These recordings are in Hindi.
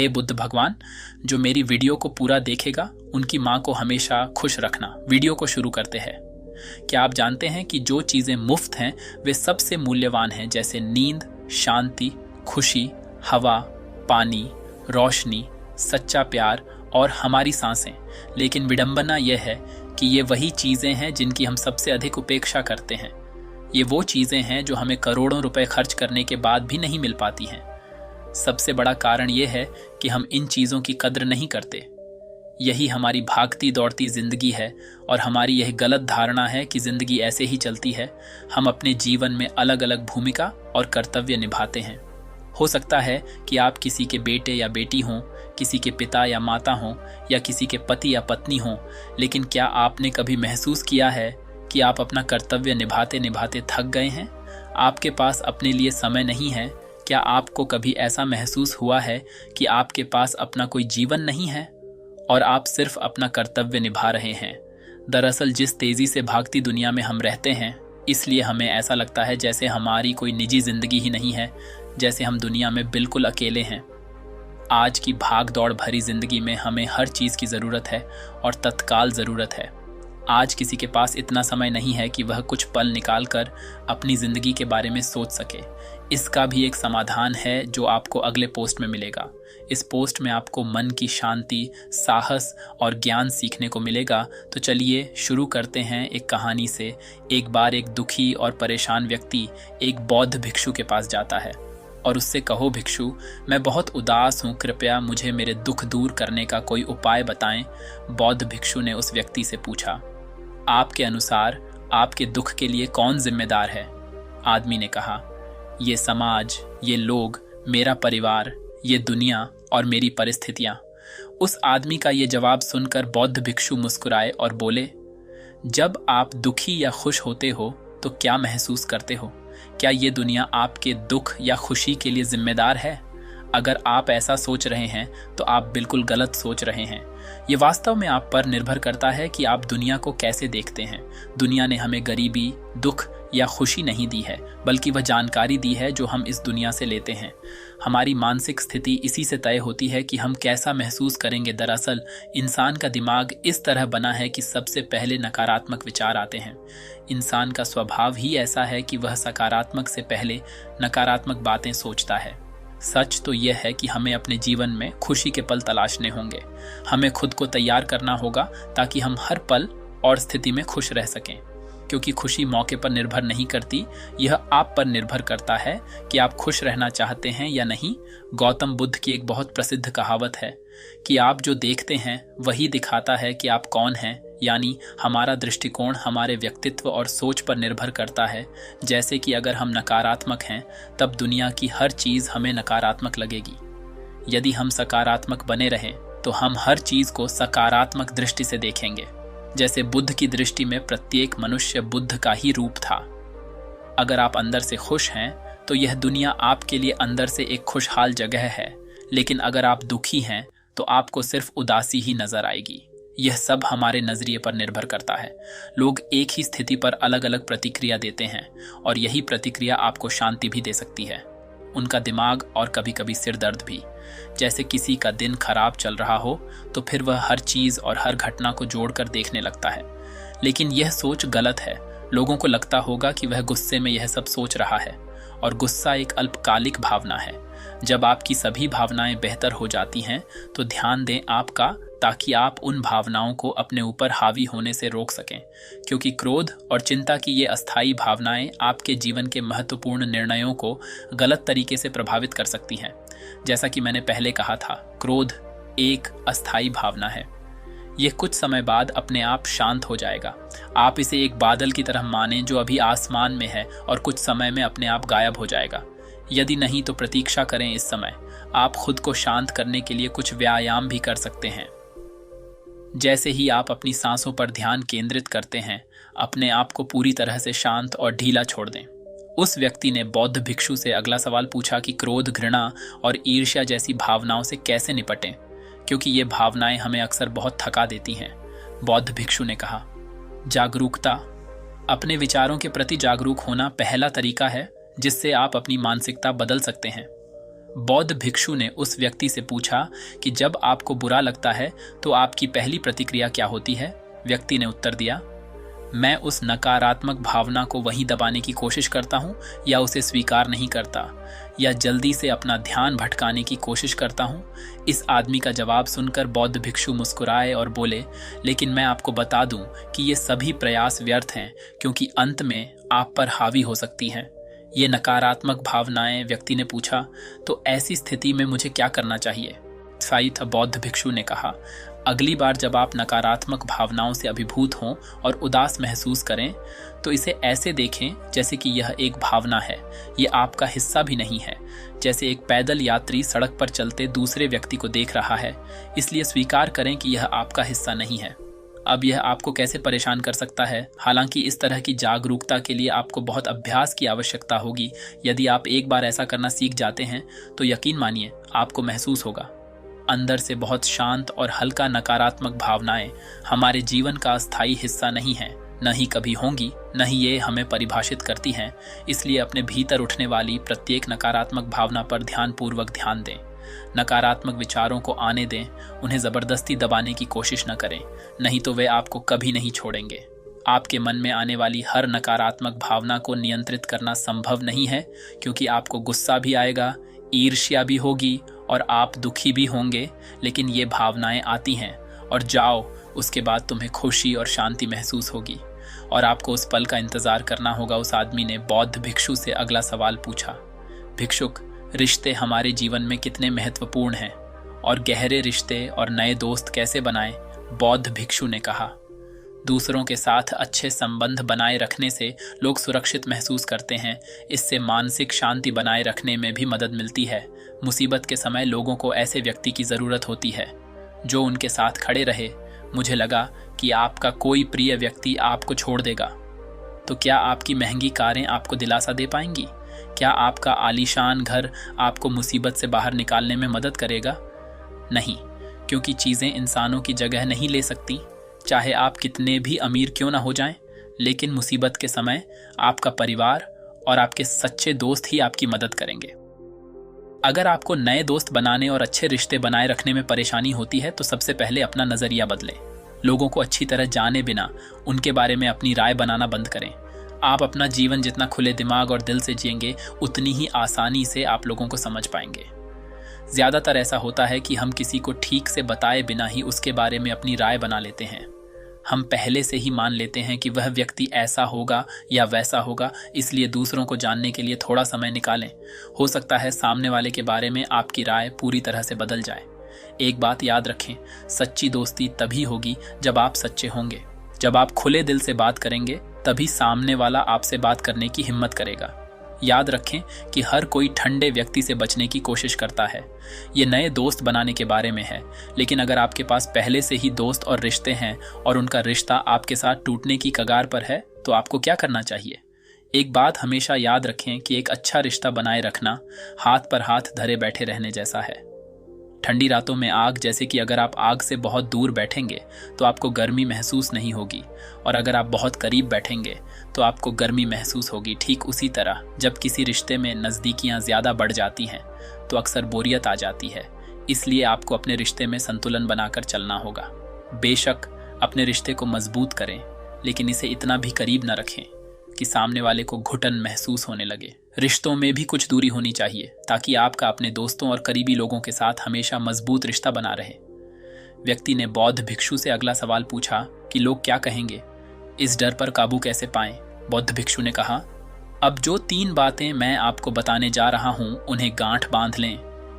हे बुद्ध भगवान, जो मेरी वीडियो को पूरा देखेगा उनकी माँ को हमेशा खुश रखना। वीडियो को शुरू करते हैं। क्या आप जानते हैं कि जो चीज़ें मुफ्त हैं वे सबसे मूल्यवान हैं, जैसे नींद, शांति, खुशी, हवा, पानी, रोशनी, सच्चा प्यार और हमारी सांसें। लेकिन विडंबना यह है कि ये वही चीज़ें हैं जिनकी हम सबसे अधिक उपेक्षा करते हैं। ये वो चीज़ें हैं जो हमें करोड़ों रुपए खर्च करने के बाद भी नहीं मिल पाती हैं। सबसे बड़ा कारण यह है कि हम इन चीज़ों की कद्र नहीं करते। यही हमारी भागती दौड़ती जिंदगी है और हमारी यह गलत धारणा है कि जिंदगी ऐसे ही चलती है। हम अपने जीवन में अलग अलग भूमिका और कर्तव्य निभाते हैं। हो सकता है कि आप किसी के बेटे या बेटी हों, किसी के पिता या माता हों, या किसी के पति या पत्नी हों, लेकिन क्या आपने कभी महसूस किया है कि आप अपना कर्तव्य निभाते निभाते थक गए हैं? आपके पास अपने लिए समय नहीं है। क्या आपको कभी ऐसा महसूस हुआ है कि आपके पास अपना कोई जीवन नहीं है और आप सिर्फ अपना कर्तव्य निभा रहे हैं? दरअसल जिस तेजी से भागती दुनिया में हम रहते हैं, इसलिए हमें ऐसा लगता है जैसे हमारी कोई निजी जिंदगी ही नहीं है, जैसे हम दुनिया में बिल्कुल अकेले हैं। आज की भाग दौड़ भरी जिंदगी में हमें हर चीज़ की ज़रूरत है और तत्काल ज़रूरत है। आज किसी के पास इतना समय नहीं है कि वह कुछ पल निकाल कर अपनी ज़िंदगी के बारे में सोच सके। इसका भी एक समाधान है जो आपको अगले पोस्ट में मिलेगा। इस पोस्ट में आपको मन की शांति, साहस और ज्ञान सीखने को मिलेगा। तो चलिए शुरू करते हैं एक कहानी से। एक बार एक दुखी और परेशान व्यक्ति एक बौद्ध भिक्षु के पास जाता है और उससे कहो, भिक्षु, मैं बहुत उदास हूँ, कृपया मुझे मेरे दुख दूर करने का कोई उपाय बताएं। बौद्ध भिक्षु ने उस व्यक्ति से पूछा, आपके अनुसार आपके दुख के लिए कौन जिम्मेदार है? आदमी ने कहा, ये समाज, ये लोग, मेरा परिवार, ये दुनिया और मेरी परिस्थितियां। उस आदमी का ये जवाब सुनकर बौद्ध भिक्षु मुस्कुराए और बोले, जब आप दुखी या खुश होते हो तो क्या महसूस करते हो? क्या ये दुनिया आपके दुख या खुशी के लिए जिम्मेदार है? अगर आप ऐसा सोच रहे हैं तो आप बिल्कुल गलत सोच रहे हैं। ये वास्तव में आप पर निर्भर करता है कि आप दुनिया को कैसे देखते हैं। दुनिया ने हमें गरीबी, दुख या खुशी नहीं दी है, बल्कि वह जानकारी दी है जो हम इस दुनिया से लेते हैं। हमारी मानसिक स्थिति इसी से तय होती है कि हम कैसा महसूस करेंगे। दरअसल इंसान का दिमाग इस तरह बना है कि सबसे पहले नकारात्मक विचार आते हैं। इंसान का स्वभाव ही ऐसा है कि वह सकारात्मक से पहले नकारात्मक बातें सोचता है। सच तो यह है कि हमें अपने जीवन में खुशी के पल तलाशने होंगे। हमें खुद को तैयार करना होगा ताकि हम हर पल और स्थिति में खुश रह सकें, क्योंकि खुशी मौके पर निर्भर नहीं करती, यह आप पर निर्भर करता है कि आप खुश रहना चाहते हैं या नहीं। गौतम बुद्ध की एक बहुत प्रसिद्ध कहावत है कि आप जो देखते हैं वही दिखाता है कि आप कौन हैं, यानी हमारा दृष्टिकोण हमारे व्यक्तित्व और सोच पर निर्भर करता है। जैसे कि अगर हम नकारात्मक हैं तब दुनिया की हर चीज़ हमें नकारात्मक लगेगी। यदि हम सकारात्मक बने रहें तो हम हर चीज़ को सकारात्मक दृष्टि से देखेंगे। जैसे बुद्ध की दृष्टि में प्रत्येक मनुष्य बुद्ध का ही रूप था। अगर आप अंदर से खुश हैं तो यह दुनिया आपके लिए अंदर से एक खुशहाल जगह है, लेकिन अगर आप दुखी हैं तो आपको सिर्फ उदासी ही नजर आएगी। यह सब हमारे नजरिए पर निर्भर करता है। लोग एक ही स्थिति पर अलग अलग प्रतिक्रिया देते हैं और यही प्रतिक्रिया आपको शांति भी दे सकती है, उनका दिमाग और कभी कभी सिर दर्द भी। जैसे किसी का दिन खराब चल रहा हो तो फिर वह हर चीज़ और हर घटना को जोड़कर देखने लगता है, लेकिन यह सोच गलत है। लोगों को लगता होगा कि वह गुस्से में यह सब सोच रहा है, और गुस्सा एक अल्पकालिक भावना है। जब आपकी सभी भावनाएं बेहतर हो जाती हैं तो ध्यान दें आपका, ताकि आप उन भावनाओं को अपने ऊपर हावी होने से रोक सकें, क्योंकि क्रोध और चिंता की ये अस्थायी भावनाएं आपके जीवन के महत्वपूर्ण निर्णयों को गलत तरीके से प्रभावित कर सकती हैं। जैसा कि मैंने पहले कहा था, क्रोध एक अस्थायी भावना है। यह कुछ समय बाद अपने आप शांत हो जाएगा। आप इसे एक बादल की तरह मानें जो अभी आसमान में है और कुछ समय में अपने आप गायब हो जाएगा। यदि नहीं तो प्रतीक्षा करें इस समय। आप खुद को शांत करने के लिए कुछ व्यायाम भी कर सकते हैं। जैसे ही आप अपनी सांसों पर ध्यान केंद्रित करते हैं, अपने आप को पूरी तरह से शांत और ढीला छोड़ दें। उस व्यक्ति ने बौद्ध भिक्षु से अगला सवाल पूछा कि क्रोध, घृणा और ईर्ष्या जैसी भावनाओं से कैसे निपटें, क्योंकि ये भावनाएं हमें अक्सर बहुत थका देती हैं। बौद्ध भिक्षु ने कहा, जागरूकता। अपने विचारों के प्रति जागरूक होना पहला तरीका है जिससे आप अपनी मानसिकता बदल सकते हैं। बौद्ध भिक्षु ने उस व्यक्ति से पूछा कि जब आपको बुरा लगता है तो आपकी पहली प्रतिक्रिया क्या होती है? व्यक्ति ने उत्तर दिया, मैं उस नकारात्मक भावना को वहीं दबाने की कोशिश करता हूँ या उसे स्वीकार नहीं करता या जल्दी से अपना ध्यान भटकाने की कोशिश करता हूँ। इस आदमी का जवाब सुनकर बौद्ध भिक्षु मुस्कुराए और बोले, लेकिन मैं आपको बता दूं कि ये सभी प्रयास व्यर्थ हैं, क्योंकि अंत में आप पर हावी हो सकती हैं ये नकारात्मक भावनाएं। व्यक्ति ने पूछा, तो ऐसी स्थिति में मुझे क्या करना चाहिए? स्थायी था बौद्ध भिक्षु ने कहा, अगली बार जब आप नकारात्मक भावनाओं से अभिभूत हों और उदास महसूस करें तो इसे ऐसे देखें जैसे कि यह एक भावना है, ये आपका हिस्सा भी नहीं है। जैसे एक पैदल यात्री सड़क पर चलते दूसरे व्यक्ति को देख रहा है, इसलिए स्वीकार करें कि यह आपका हिस्सा नहीं है। अब यह आपको कैसे परेशान कर सकता है? हालांकि इस तरह की जागरूकता के लिए आपको बहुत अभ्यास की आवश्यकता होगी। यदि आप एक बार ऐसा करना सीख जाते हैं तो यकीन मानिए आपको महसूस होगा अंदर से बहुत शांत और हल्का। नकारात्मक भावनाएं हमारे जीवन का अस्थायी हिस्सा नहीं हैं, न ही कभी होंगी, न ही ये हमें परिभाषित करती हैं। इसलिए अपने भीतर उठने वाली प्रत्येक नकारात्मक भावना पर ध्यानपूर्वक ध्यान दें। नकारात्मक विचारों को आने दें, उन्हें जबरदस्ती दबाने की कोशिश न करें, नहीं तो वे आपको कभी नहीं छोड़ेंगे। आपके मन में आने वाली हर नकारात्मक भावना को नियंत्रित करना संभव नहीं है, क्योंकि आपको गुस्सा भी आएगा, ईर्ष्या भी होगी और आप दुखी भी होंगे। लेकिन ये भावनाएं आती हैं और जाओ, उसके बाद तुम्हें खुशी और शांति महसूस होगी और आपको उस पल का इंतजार करना होगा। उस आदमी ने बौद्ध भिक्षु से अगला सवाल पूछा, भिक्षुक, रिश्ते हमारे जीवन में कितने महत्वपूर्ण हैं और गहरे रिश्ते और नए दोस्त कैसे बनाएं? बौद्ध भिक्षु ने कहा, दूसरों के साथ अच्छे संबंध बनाए रखने से लोग सुरक्षित महसूस करते हैं। इससे मानसिक शांति बनाए रखने में भी मदद मिलती है। मुसीबत के समय लोगों को ऐसे व्यक्ति की ज़रूरत होती है जो उनके साथ खड़े रहे। मुझे लगा कि आपका कोई प्रिय व्यक्ति आपको छोड़ देगा, तो क्या आपकी महंगी कारें आपको दिलासा दे पाएंगी? क्या आपका आलीशान घर आपको मुसीबत से बाहर निकालने में मदद करेगा? नहीं, क्योंकि चीज़ें इंसानों की जगह नहीं ले सकती। चाहे आप कितने भी अमीर क्यों ना हो जाएं, लेकिन मुसीबत के समय आपका परिवार और आपके सच्चे दोस्त ही आपकी मदद करेंगे। अगर आपको नए दोस्त बनाने और अच्छे रिश्ते बनाए रखने में परेशानी होती है तो सबसे पहले अपना नज़रिया बदलें। लोगों को अच्छी तरह जाने बिना उनके बारे में अपनी राय बनाना बंद करें। आप अपना जीवन जितना खुले दिमाग और दिल से जिएंगे, उतनी ही आसानी से आप लोगों को समझ पाएंगे। ज़्यादातर ऐसा होता है कि हम किसी को ठीक से बताए बिना ही उसके बारे में अपनी राय बना लेते हैं। हम पहले से ही मान लेते हैं कि वह व्यक्ति ऐसा होगा या वैसा होगा, इसलिए दूसरों को जानने के लिए थोड़ा समय निकालें। हो सकता है सामने वाले के बारे में आपकी राय पूरी तरह से बदल जाए। एक बात याद रखें, सच्ची दोस्ती तभी होगी जब आप सच्चे होंगे। जब आप खुले दिल से बात करेंगे तभी सामने वाला आपसे बात करने की हिम्मत करेगा। याद रखें कि हर कोई ठंडे व्यक्ति से बचने की कोशिश करता है। ये नए दोस्त बनाने के बारे में है, लेकिन अगर आपके पास पहले से ही दोस्त और रिश्ते हैं और उनका रिश्ता आपके साथ टूटने की कगार पर है, तो आपको क्या करना चाहिए? एक बात हमेशा याद रखें कि एक अच्छा रिश्ता बनाए रखना हाथ पर हाथ धरे बैठे रहने जैसा है। ठंडी रातों में आग, जैसे कि अगर आप आग से बहुत दूर बैठेंगे तो आपको गर्मी महसूस नहीं होगी, और अगर आप बहुत करीब बैठेंगे तो आपको गर्मी महसूस होगी। ठीक उसी तरह जब किसी रिश्ते में नज़दीकियां ज़्यादा बढ़ जाती हैं तो अक्सर बोरियत आ जाती है। इसलिए आपको अपने रिश्ते में संतुलन बनाकर चलना होगा। बेशक अपने रिश्ते को मजबूत करें, लेकिन इसे इतना भी करीब न रखें कि सामने वाले को घुटन महसूस होने लगे। रिश्तों में भी कुछ दूरी होनी चाहिए ताकि आपका अपने दोस्तों और करीबी लोगों के साथ हमेशा मजबूत रिश्ता बना रहे। व्यक्ति ने बौद्ध भिक्षु से अगला सवाल पूछा कि लोग क्या कहेंगे, इस डर पर काबू कैसे पाएं? बौद्ध भिक्षु ने कहा, अब जो 3 बातें मैं आपको बताने जा रहा हूं उन्हें गांठ बांध लें।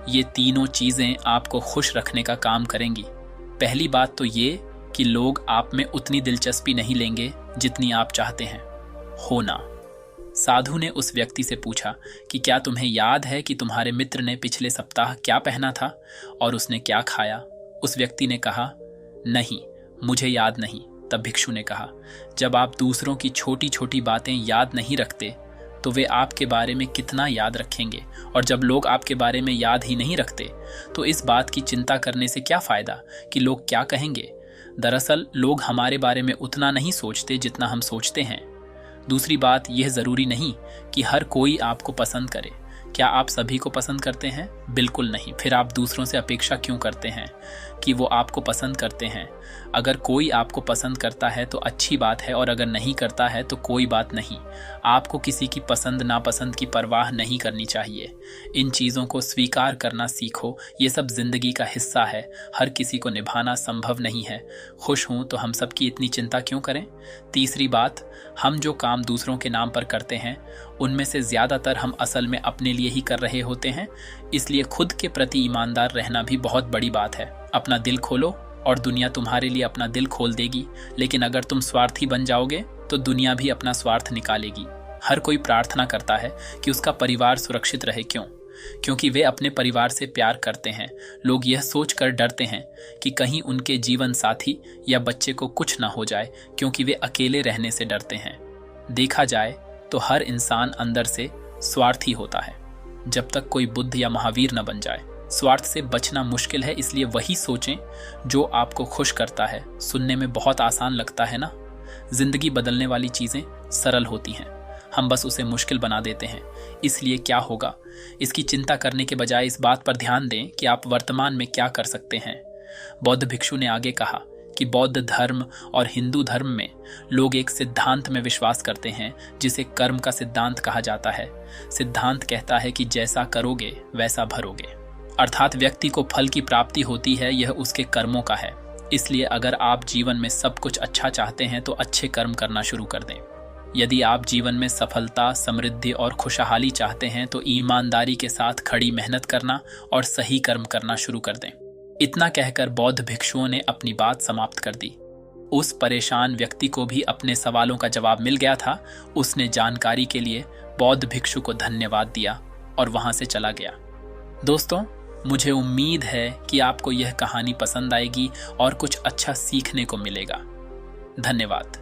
ये तीनों चीजें आपको खुश रखने का काम करेंगी। पहली बात तो ये कि लोग आप में उतनी दिलचस्पी नहीं लेंगे जितनी आप चाहते हैं। होना। साधु ने उस व्यक्ति से पूछा कि क्या तुम्हें याद है कि तुम्हारे मित्र ने पिछले सप्ताह क्या पहना था और उसने क्या खाया? उस व्यक्ति ने कहा, नहीं, मुझे याद नहीं। तब भिक्षु ने कहा, जब आप दूसरों की छोटी छोटी बातें याद नहीं रखते तो वे आपके बारे में कितना याद रखेंगे, और जब लोग आपके बारे में याद ही नहीं रखते तो इस बात की चिंता करने से क्या फ़ायदा कि लोग क्या कहेंगे। दरअसल लोग हमारे बारे में उतना नहीं सोचते जितना हम सोचते हैं। दूसरी बात, यह ज़रूरी नहीं कि हर कोई आपको पसंद करे। क्या आप सभी को पसंद करते हैं? बिल्कुल नहीं। फिर आप दूसरों से अपेक्षा क्यों करते हैं कि वो आपको पसंद करते हैं? अगर कोई आपको पसंद करता है तो अच्छी बात है, और अगर नहीं करता है तो कोई बात नहीं। आपको किसी की पसंद नापसंद की परवाह नहीं करनी चाहिए। इन चीज़ों को स्वीकार करना सीखो। ये सब जिंदगी का हिस्सा है। हर किसी को निभाना संभव नहीं है। खुश हूं तो हम सबकी इतनी चिंता क्यों करें? तीसरी बात, हम जो काम दूसरों के नाम पर करते हैं उनमें से ज़्यादातर हम असल में अपने लिए ही कर रहे होते हैं। इसलिए खुद के प्रति ईमानदार रहना भी बहुत बड़ी बात है। अपना दिल खोलो और दुनिया तुम्हारे लिए अपना दिल खोल देगी। लेकिन अगर तुम स्वार्थी बन जाओगे तो दुनिया भी अपना स्वार्थ निकालेगी। हर कोई प्रार्थना करता है कि उसका परिवार सुरक्षित रहे। क्यों? क्योंकि वे अपने परिवार से प्यार करते हैं। लोग यह सोचकर डरते हैं कि कहीं उनके जीवन साथी या बच्चे को कुछ ना हो जाए, क्योंकि वे अकेले रहने से डरते हैं। देखा जाए तो हर इंसान अंदर से स्वार्थी होता है, जब तक कोई बुद्ध या महावीर न बन जाए। स्वार्थ से बचना मुश्किल है, इसलिए वही सोचें जो आपको खुश करता है। सुनने में बहुत आसान लगता है ना? जिंदगी बदलने वाली चीजें सरल होती हैं, हम बस उसे मुश्किल बना देते हैं। इसलिए क्या होगा, इसकी चिंता करने के बजाय इस बात पर ध्यान दें कि आप वर्तमान में क्या कर सकते हैं। बौद्ध भिक्षु ने आगे कहा कि बौद्ध धर्म और हिंदू धर्म में लोग एक सिद्धांत में विश्वास करते हैं जिसे कर्म का सिद्धांत कहा जाता है। सिद्धांत कहता है कि जैसा करोगे वैसा भरोगे, अर्थात व्यक्ति को फल की प्राप्ति होती है, यह उसके कर्मों का है। इसलिए अगर आप जीवन में सब कुछ अच्छा चाहते हैं तो अच्छे कर्म करना शुरू कर दें। यदि आप जीवन में सफलता, समृद्धि और खुशहाली चाहते हैं तो ईमानदारी के साथ खड़ी मेहनत करना और सही कर्म करना शुरू कर दें। इतना कहकर बौद्ध भिक्षुओं ने अपनी बात समाप्त कर दी। उस परेशान व्यक्ति को भी अपने सवालों का जवाब मिल गया था। उसने जानकारी के लिए बौद्ध भिक्षु को धन्यवाद दिया और वहां से चला गया। दोस्तों, मुझे उम्मीद है कि आपको यह कहानी पसंद आएगी और कुछ अच्छा सीखने को मिलेगा। धन्यवाद।